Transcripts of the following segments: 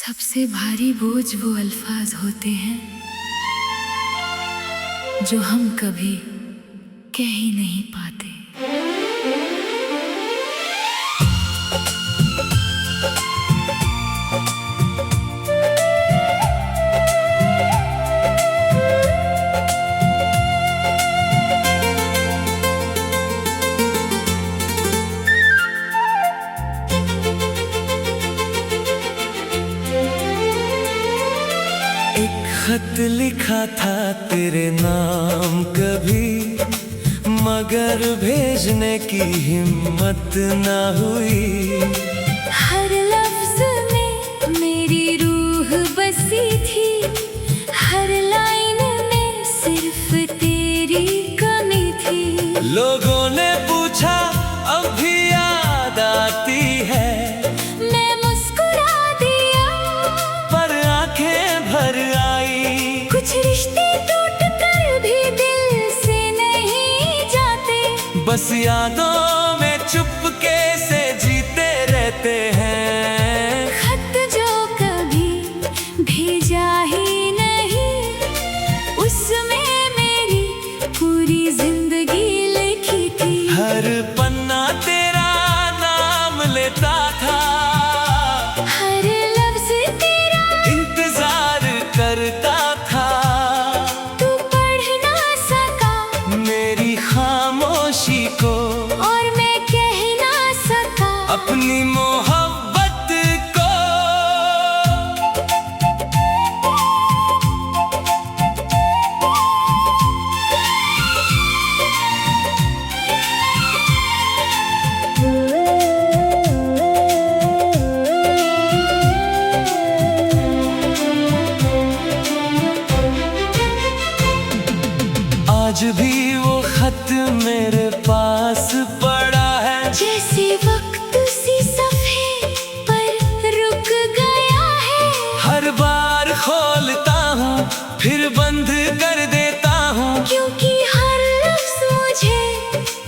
सबसे भारी बोझ वो अल्फाज होते हैं जो हम कभी कह ही नहीं पाते। खत लिखा था तेरे नाम कभी, मगर भेजने की हिम्मत ना हुई। हर लफ्ज में मेरी रूह बसी थी, हर लाइन में सिर्फ तेरी कमी थी। लोगों ने पूछा अब भी याद आती है, मैं मुस्कुरा दिया पर आंखें भर आई। कुछ रिश्ते टूट कर भी दिल से नहीं जाते, बस यादों में चुपके से जीते रहते हैं। खत जो कभी भेजा ही नहीं, उसमें मेरी पूरी जिंदगी लिखी थी। हर पन्ना तेरा नाम लेता था, हर लफ्ज तेरा इंतजार करता था। तू पढ़ ना सका मेरी खामोशी को, और मैं कह ना सका अपनी मोहब्बत को। आज भी वो खत मेरे पास पड़ा है, जैसे वक्त सी सफ़े पर रुक गया है। हर बार खोलता हूँ फिर बंद कर देता हूँ। क्योंकि हर लफ्ज मुझे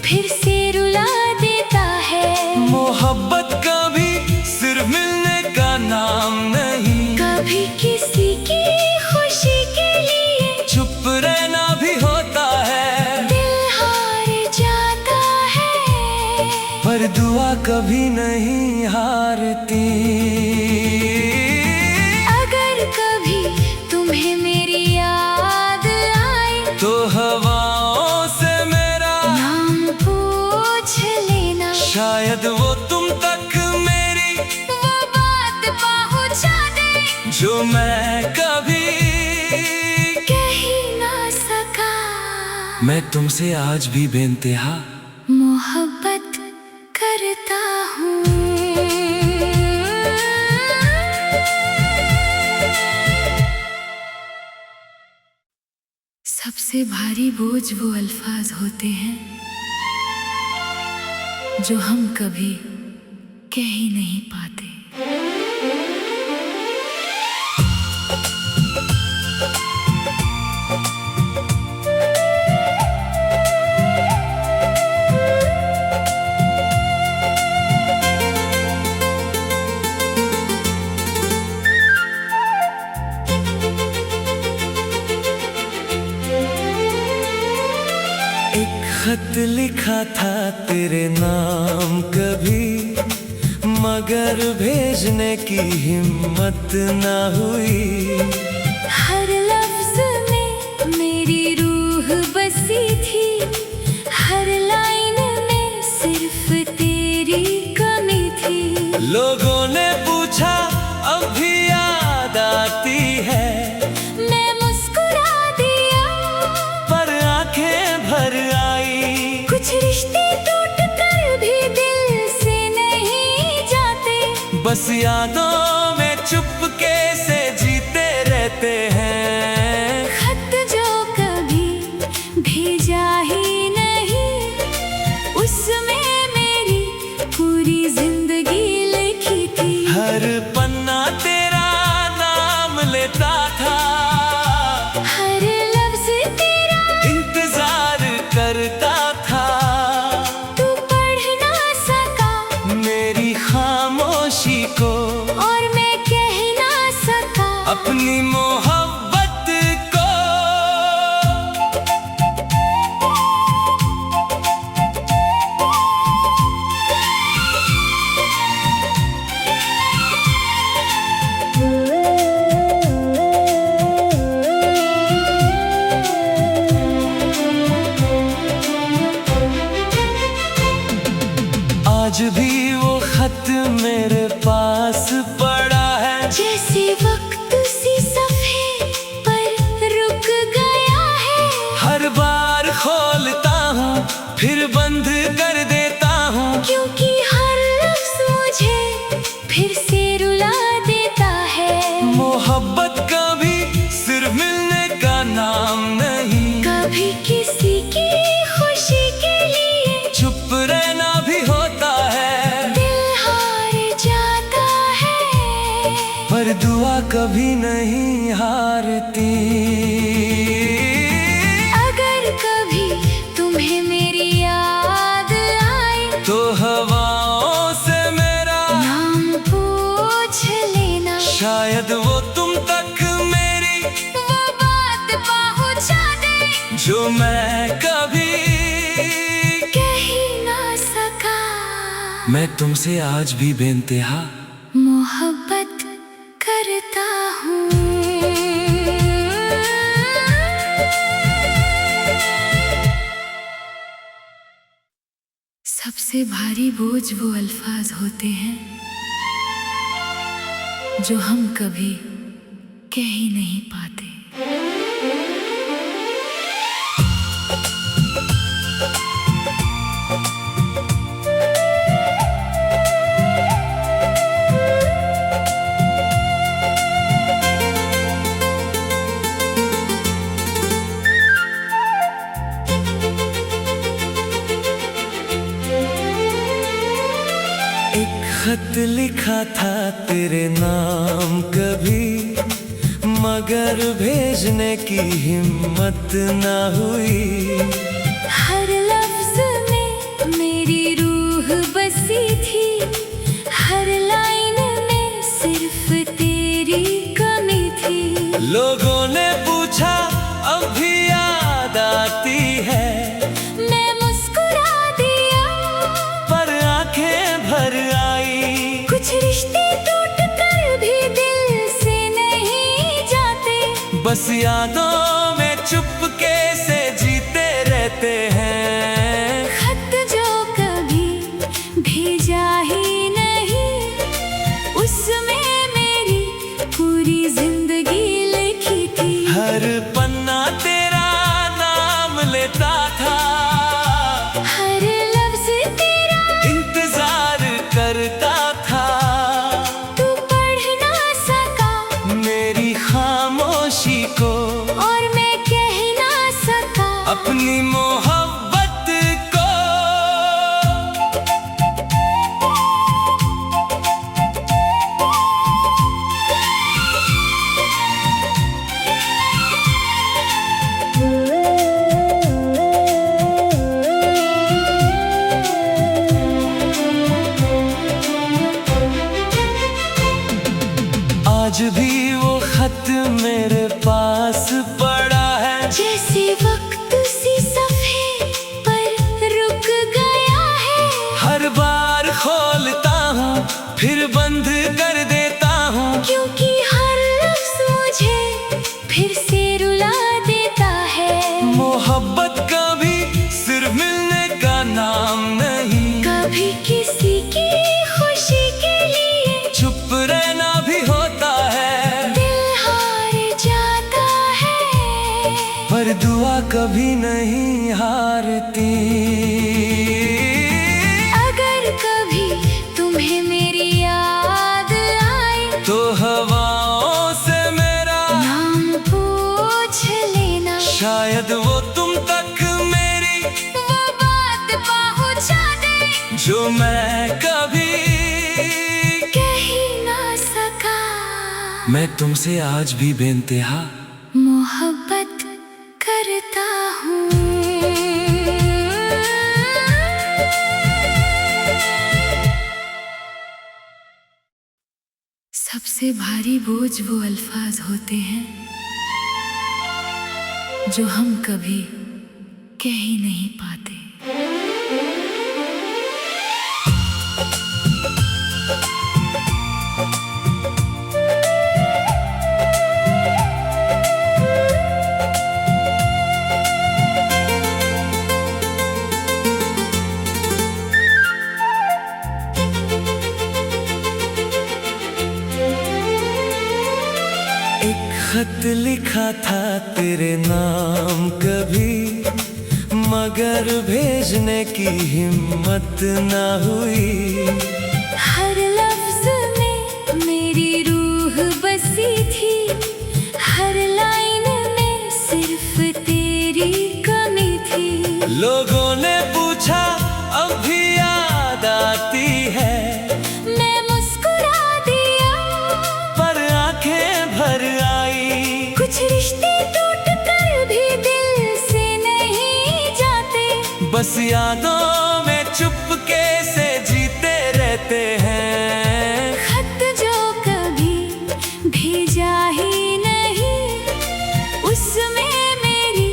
फिर से रुला देता है। मोहब्बत कभी सिर्फ मिलने का नाम नहीं, कभी किसी की खुशी के लिए चुप रहना भी होता है। दिल हार जाता है, पर दुआ कभी नहीं हारती। अगर कभी तुम्हें मेरी याद आए तो हवाओं से मेरा नाम पूछ लेना, शायद वो तुम तक मेरी वो बात पहुंचा दे जो मैं कभी। कह ही ना सका। मैं तुमसे आज भी बेइंतहा मोहब्बत करता हूँ। सबसे भारी बोझ वो अल्फाज होते हैं जो हम कभी कह ही नहीं पाते। खत लिखा था तेरे नाम कभी, मगर भेजने की हिम्मत ना हुई। हर लफ्ज में मेरी रूह बसी थी, हर लाइन में सिर्फ तेरी कमी थी। लोगों ने पूछा अब भी याद आती है, मैं मुस्कुरा दिया पर आंखें भर आई। कुछ रिश्ते टूट कर भी दिल से नहीं जाते, बस यादों में चुपके से जीते रहते हैं। खत जो कभी भेजा ही नहीं, उसमें मेरी पूरी जिंदगी लिखी थी। हर पन्ना तेरा नाम लेता था, हर लफ्ज तेरा इंतजार करता था। तू पढ़ ना सका मेरी खामोशी को, और मैं कह ना अपनी मोहब्बत को। आज भी वो खत मेरे पास पड़ा है, जैसे वक्त सी सफ़े पर रुक गया है। हर बार खोलता हूँ फिर बंद कर देता हूँ, क्योंकि हर लफ्ज़ मुझे फिर से रुला देता है। मोहब्बत कभी सिर्फ मिलने का नाम नहीं, कभी किसी की खुशी के लिए चुप रहना भी होता है। दिल हार जाता है, पर दुआ कभी नहीं हारती। अगर कभी तुम्हें मेरी याद आए तो हवाओं से मेरा नाम पूछ लेना, शायद वो तुम तक मेरी वो बात पहुंचा दे जो मैं कभी कह ही ना सका। मैं तुमसे आज भी बेइंतहा मोहब्बत करता हूँ। सबसे भारी बोझ वो अल्फाज होते हैं जो हम कभी कह ही नहीं पाते। एक खत लिखा था तेरे नाम कभी, मगर भेजने की हिम्मत ना हुई। हर लफ्ज में मेरी रूह बसी थी, हर लाइन में सिर्फ तेरी कमी थी। लोगों ने पूछा अब भी याद आती है, मैं मुस्कुरा दिया पर आंखें भर आई। कुछ रिश्ते टूट कर भी दिल से नहीं जाते, बस यादों में चुपके से जीते रहते हैं। खत जो कभी भेजा ही नहीं, उसमें मेरी पूरी जिंदगी लिखी थी। हर पन्ना तेरा नाम लेता था, हर लफ्ज तेरा इंतजार करता था। तू पढ़ ना सका मेरी खामोशी को और मैं कह ना सका अपनी मोहब्बत को। आज भी वो खत मेरे पास पड़ा है, जैसे वक्त सी सफ़े पर रुक गया है। हर बार खोलता हूँ फिर बंद कर देता हूँ, क्योंकि हर लफ्ज़ मुझे फिर से रुला देता है। मोहब्बत कभी सिर्फ मिलने का नाम नहीं, कभी किसी की खुशी के लिए चुप रहना भी होता है। दिल हार जाता है, पर दुआ कभी नहीं हारती। अगर कभी तुम्हें मेरी याद आए तो हवाओं से मेरा नाम पूछ लेना, शायद वो तुम तक मेरी वो बात पहुंचा दे जो मैं कभी कह ही ना सका। मैं तुमसे आज भी बेइंतहा मोहब्बत करता हूँ। सबसे सबसे भारी बोझ वो अल्फाज होते हैं जो हम कभी कह ही नहीं पाते। खत लिखा था तेरे नाम कभी, मगर भेजने की हिम्मत ना हुई। हर लफ्ज में मेरी रूह बसी थी, हर लाइन में सिर्फ तेरी कमी थी। लोगों ने पूछा अब भी याद आती है, मैं मुस्कुरा दिया पर आंखें भर आई। कुछ रिश्ते टूट कर भी दिल से नहीं जाते, बस यादों में चुपके से जीते रहते हैं। खत जो कभी भेजा ही नहीं, उसमें मेरी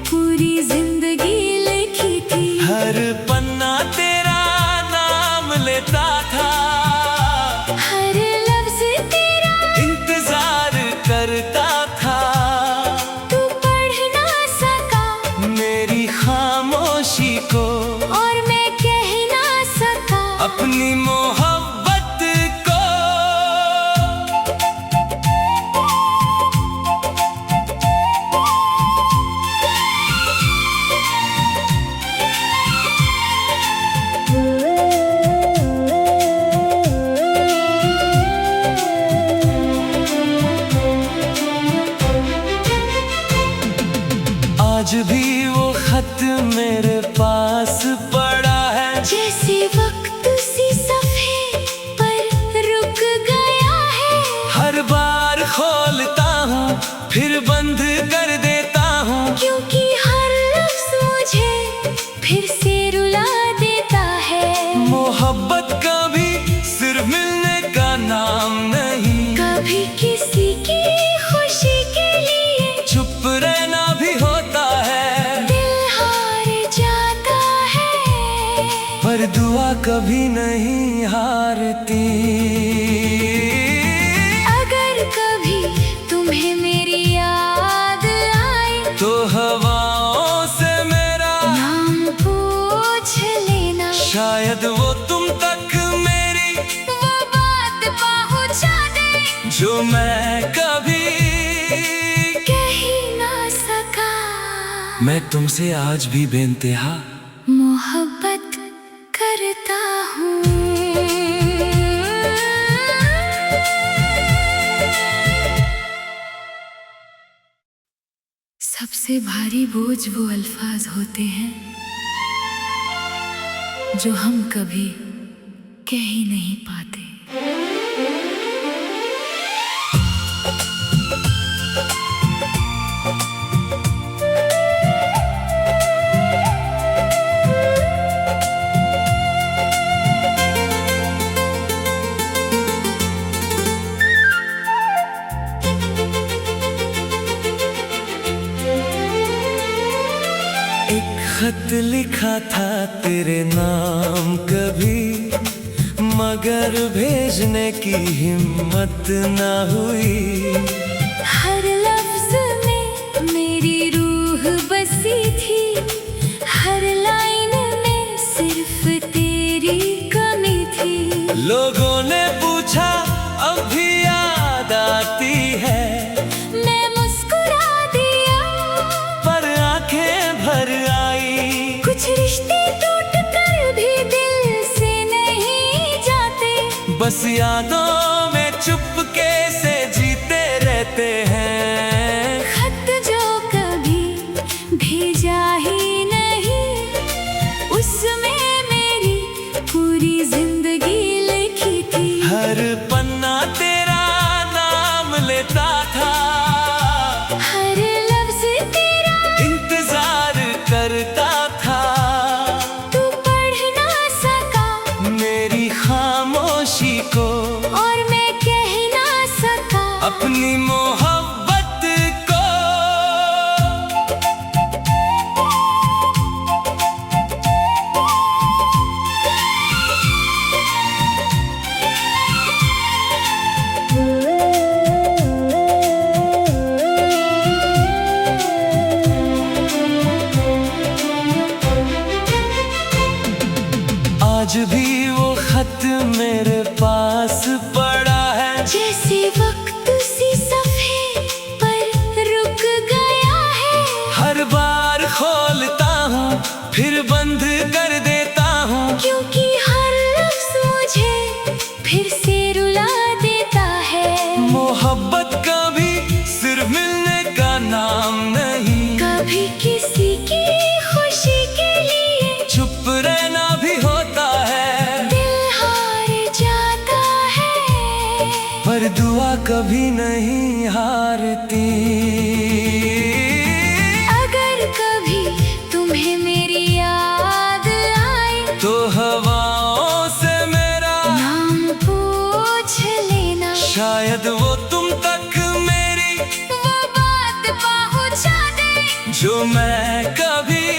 पूरी जिंदगी लिखी थी। हर पन्ना तेरा नाम लेता था, हर लफ्ज तेरा इंतजार करता था। तू पढ़ ना सका मेरी खामोशी को, और मैं कह ना सका अपनी मोहब्बत को। आज भी वो खत मेरे पास पड़ा है, जैसे वक्त सी सफ़े पर रुक गया है। हर बार खोलता हूँ फिर बंद कर देता हूँ। क्योंकि हर लफ्ज मुझे फिर से रुला देता है। मोहब्बत कभी सिर्फ मिलने का नाम नहीं, कभी किसी की खुशी के लिए चुप रहना भी होता है। दिल हार जाता है, पर दुआ कभी नहीं हारती। अगर कभी तुम्हें मेरी याद आए तो हवाओं से मेरा नाम पूछ लेना, शायद वो तुम तक मेरी वो बात पहुंचा दे जो मैं कभी कह ही ना सका। मैं तुमसे आज भी बेइंतहा मोहब्बत करता हूँ। सबसे भारी बोझ वो अल्फाज होते हैं जो हम कभी कह ही नहीं पाते। खत लिखा था तेरे नाम कभी, मगर भेजने की हिम्मत ना हुई। हर लफ्ज में मेरी रूह बसी थी, हर लाइन में सिर्फ तेरी कमी थी। लोगों ने पूछा अब भी याद आती है, मैं मुस्कुरा दिया पर आंखें भर आई। कुछ रिश्ते टूट कर भी दिल से नहीं जाते, बस यादों में चुपके से जीते रहते हैं। खत जो कभी भेजा ही नहीं, उसमें मेरी पूरी जिंदगी लिखी थी। हर पन्ना तेरा नाम लेता था, हर लफ्ज तेरा इंतजार करता था। तू पढ़ ना सका मेरी खामोशी को, अपनी मोहब्बत को। आज भी वो खत मेरे पास पड़ा है, जैसे वक्त सी सफ़े पर रुक गया है। हर बार खोलता हूँ फिर बंद कर देता हूँ, क्योंकि हर लफ्ज़ मुझे फिर से रुला देता है। मोहब्बत कभी सिर्फ मिलने का नाम नहीं, कभी किसी की खुशी के लिए चुप रहना भी होता है। दिल हार जाता है, पर दुआ कभी नहीं हारती। अगर कभी तुम्हें मेरी याद आए तो हवाओं से मेरा नाम पूछ लेना, शायद वो तुम तक मेरी वो बात पहुंचा दे जो मैं कभी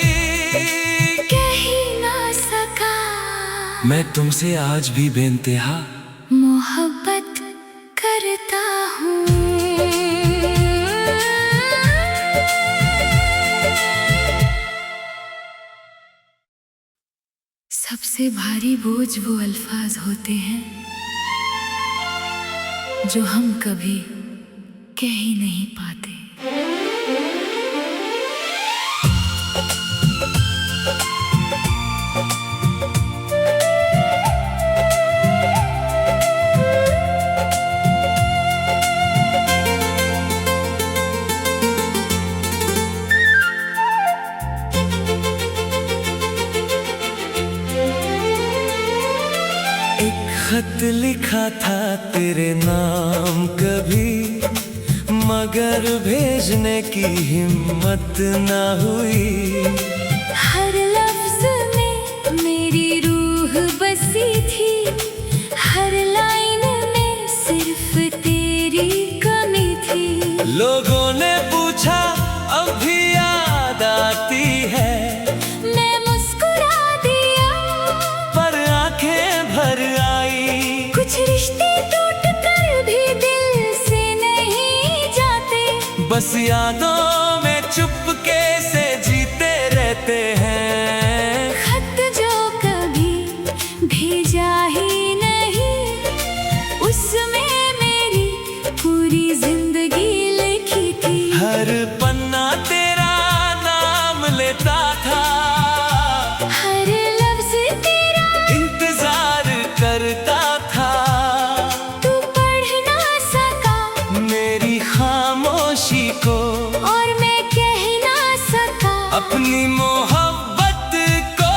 कह ही ना सका। मैं तुमसे आज भी बेइंतहा मोहब्बत करता हूँ। सबसे भारी बोझ वो अल्फाज होते हैं जो हम कभी कह ही नहीं पाते। खत लिखा था तेरे नाम कभी, मगर भेजने की हिम्मत ना हुई। हर लफ्ज में मेरी रूह बसी थी, हर लाइन में सिर्फ तेरी कमी थी। लोगों ने पूछा अब भी याद आती है, मैं मुस्कुरा दिया पर आंखें भर आई। कुछ रिश्ते टूट कर भी दिल से नहीं जाते, बस यादों में चुपके से जीते रहते हैं। खत जो कभी भेजा ही नहीं, उसमें मेरी पूरी जिंदगी लिखी थी। हर पन्ना तेरा नाम लेता था, हर लफ्ज तेरा इंतजार करता था। तू पढ़ ना सका मेरी खामोशी को और मैं कह ना सका अपनी मोहब्बत को।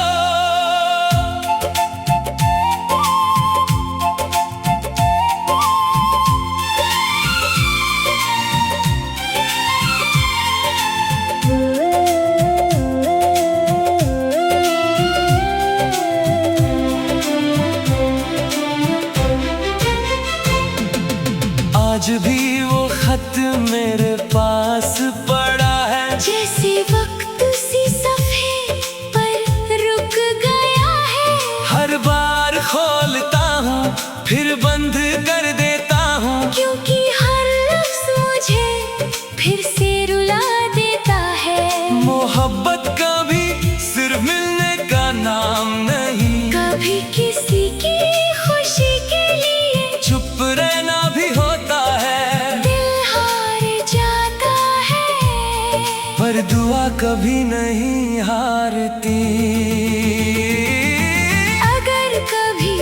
आज भी वो खत मेरे पास पड़ा है, जैसे वक्त सी सफ़े पर रुक गया है। हर बार खोलता हूँ फिर बंद कर देता हूँ, क्योंकि हर लफ्ज़ मुझे फिर से रुला देता है। मोहब्बत कभी सिर्फ मिलने का नाम नहीं, कभी किसी की खुशी के लिए चुप रहना भी होता है। दिल हार जाता है, पर दुआ कभी नहीं हारती। अगर कभी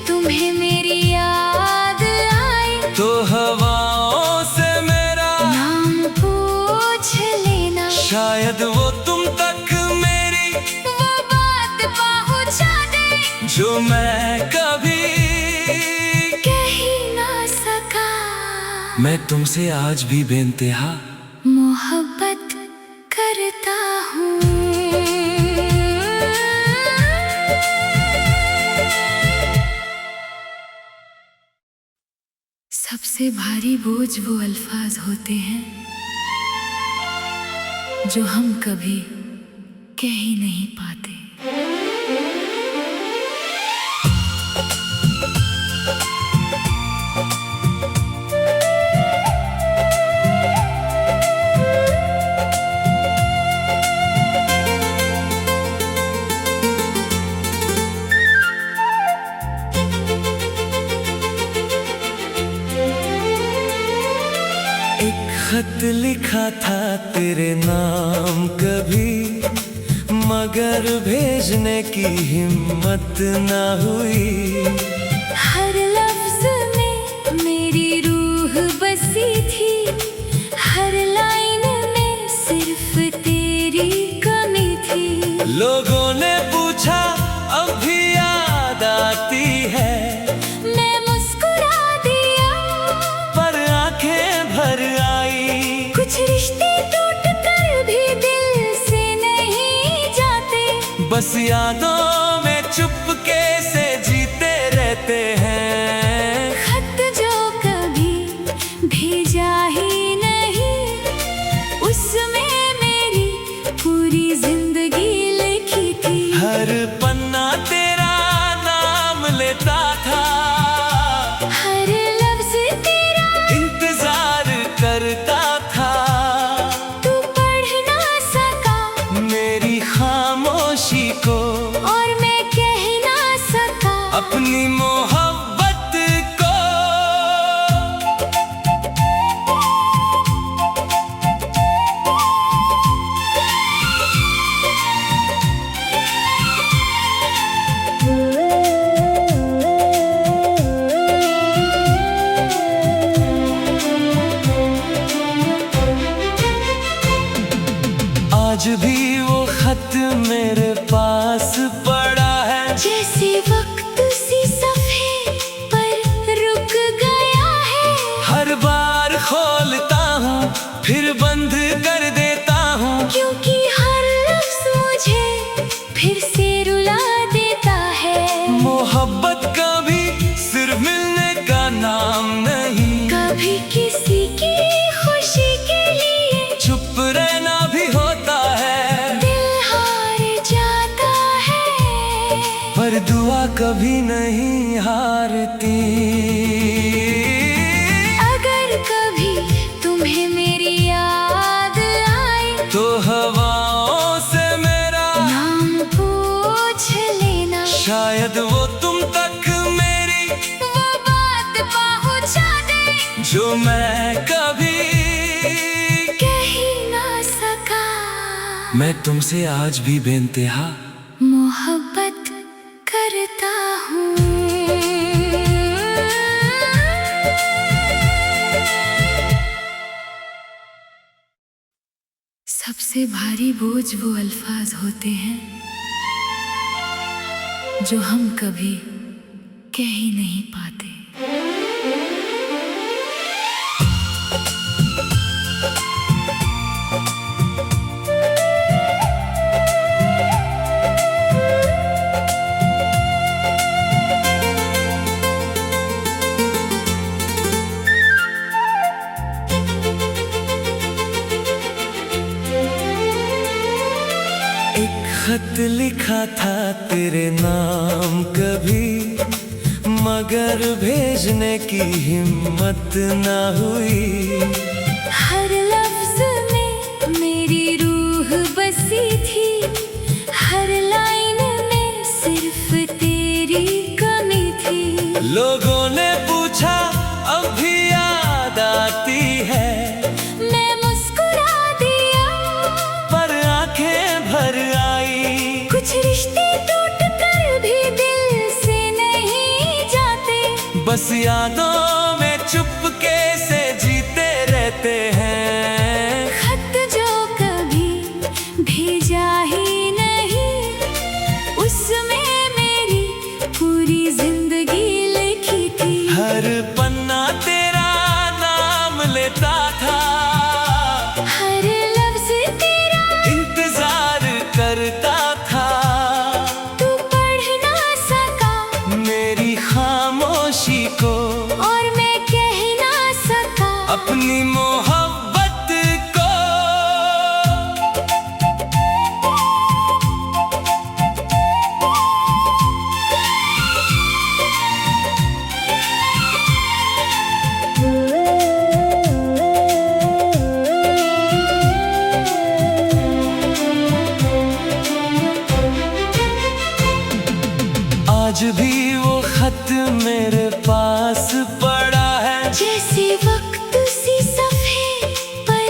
तुम्हें मेरी याद आए तो हवाओं से मेरा नाम पूछ लेना, शायद वो तुम तक मेरी वो बात पहुंचा दे जो मैं कभी कह ही ना सका। मैं तुमसे आज भी बेइंतहा मोहब्बत करता हूँ। सबसे सबसे भारी बोझ वो अल्फाज होते हैं जो हम कभी कह ही नहीं पाते। खत लिखा था तेरे नाम कभी, मगर भेजने की हिम्मत ना हुई। हर लफ्ज में मेरी रूह बसी थी, हर लाइन में सिर्फ तेरी कमी थी। लोगों ने पूछा अब भी याद आती है, मैं मुस्कुरा दिया पर आंखें भर आई। कुछ रिश्ते टूट कर भी दिल से नहीं जाते, बस यादों में चुपके से जीते रहते हैं। खत जो कभी भेजा ही नहीं, उसमें मेरी पूरी जिंदगी लिखी थी। हर पन्ना तेरा नाम लेता था, हर लफ्ज तेरा इंतजार करता था। तू पढ़ ना सका मेरी खामोशी को, और मैं कह ना सका अपनी मोहब्बत को। आज भी वो खत मेरे पास पड़ा है, जैसे वक्त सी सफ़े पर रुक गया है। हर बार खोलता हूँ फिर बंद कर देता हूँ। क्योंकि हर लफ्ज मुझे फिर से रुला देता है। मोहब्बत कभी सिर्फ मिलने का नाम नहीं, कभी किसी की खुशी के लिए चुप रहना भी होता है। दिल हार जाता है, पर दुआ कभी नहीं हारती। अगर कभी तुम्हें मेरी याद आए तो हवाओं से मेरा नाम पूछ लेना, शायद वो तुम तक मेरी वो बात पहुंचा दे जो मैं कभी। कह ही ना सका। मैं तुमसे आज भी बेइंतहा मोहब्बत करता हूँ। सबसे भारी बोझ वो अल्फाज होते हैं जो हम कभी कह ही नहीं पाते। खत लिखा था तेरे नाम कभी, मगर भेजने की हिम्मत ना हुई। हर लफ्ज में मेरी रूह बसी थी, हर लाइन में सिर्फ तेरी कमी थी। लोगों ने पूछा अब भी याद आती है, मैं मुस्कुरा दिया पर आंखें भर आई। कुछ रिश्ते टूट कर भी दिल से नहीं जाते, बस यादों में चुपके से जीते रहते हैं। खत जो कभी भेजा ही नहीं, उसमें मेरी पूरी जिंदगी लिखी थी। हर पन्ना तेरा नाम लेता था, हर लफ्ज तेरा इंतजार करता था। तू पढ़ ना सका मेरी खामोशी को, और मैं कह ना अपनी मोहब्बत को। आज भी वो खत मेरे पास पड़ा है, जैसे वक्त सी सफ़े पर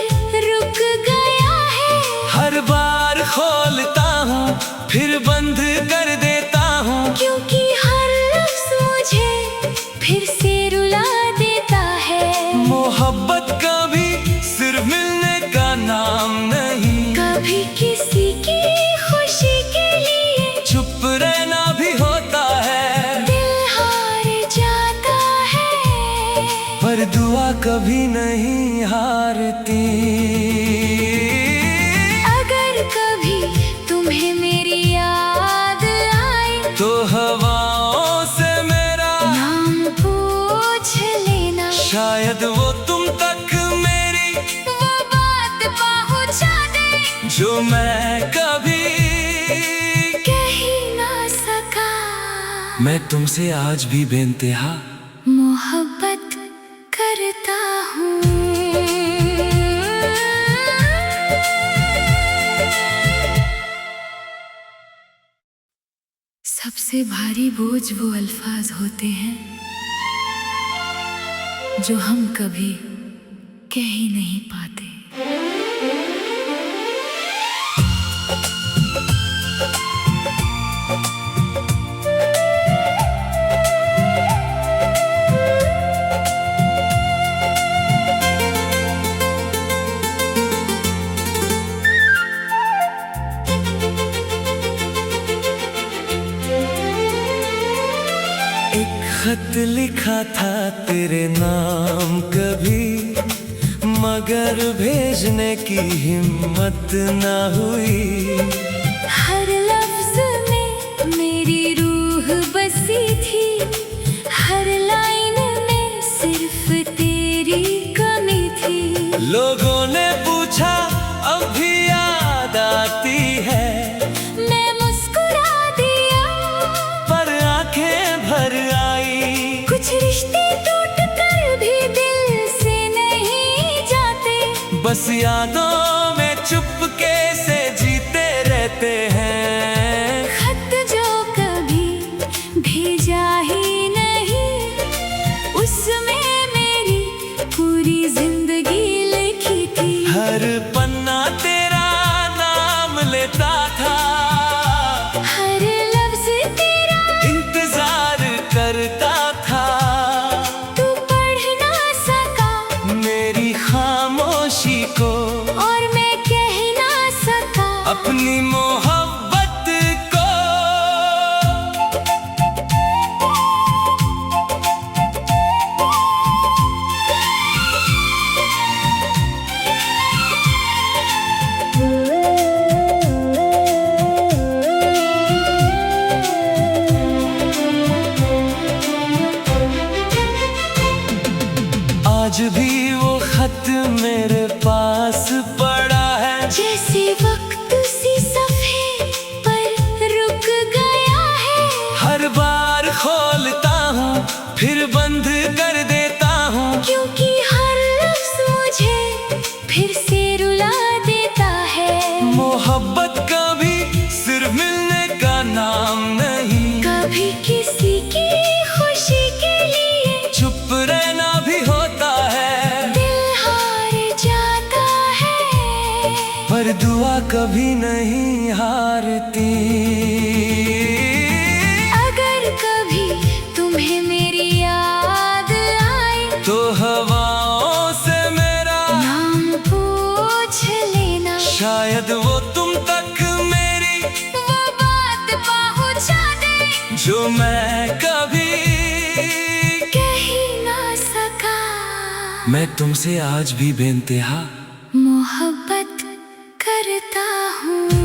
रुक गया है। हर बार खोलता हूँ फिर बंद कर देता हूँ, क्योंकि हर लफ्ज़ मुझे फिर से रुला देता है। मोहब्बत कभी सिर्फ मिलने का नाम नहीं, कभी किसी की खुशी के लिए चुप रहना भी होता है। दिल हार जाता है, पर दुआ कभी नहीं हारती। अगर कभी तुम्हें मेरी याद आए तो हवाओं से मेरा नाम पूछ लेना, शायद वो तुम तक मेरी वो बात पहुंचा दे जो मैं कभी कह ही ना सका। मैं तुमसे आज भी बेइंतहा मोहब्बत करता हूँ। सबसे भारी बोझ वो अल्फाज होते हैं जो हम कभी कह ही नहीं पाते। खत लिखा था तेरे नाम कभी, मगर भेजने की हिम्मत ना हुई। हर लफ्ज में मेरी रूह बसी थी, हर लाइन में सिर्फ तेरी कमी थी। लोगों ने पूछा अब भी याद आती है, मैं मुस्कुरा दिया पर आंखें भर आई। कुछ रिश्ते टूट कर भी दिल से नहीं जाते, बस यादों में चुपके से जीते रहते हैं। खत जो कभी भेजा ही नहीं, उसमें मेरी पूरी जिंदगी लिखी थी। हर पन्ना तेरा नाम लेता था, हर लफ्ज तेरा इंतजार करता था। तू पढ़ ना सका मेरी खामोशी को, और मैं कह ना सका अपनी मोहब्बत को। आज भी वो खत मेरे पास पड़ा है, जैसे वक्त सी सफ़े पर रुक गया है। हर बार खोलता हूँ फिर बंद कर देता हूँ, क्योंकि हर लफ्ज़ मुझे फिर से रुला देता है। मोहब्बत कभी सिर्फ मिलने का नाम नहीं, कभी किसी की खुशी के लिए चुप रहना भी होता है। दिल हार जाता है, पर दुआ कभी नहीं हारती। अगर कभी तुम्हें मेरी याद आए तो हवाओं से मेरा नाम पूछ लेना, शायद वो तुम तक मेरी वो बात पहुंचा दे जो मैं कभी कह ही ना सका। मैं तुमसे आज भी बेइंतहा मोहब्बत करता हूँ।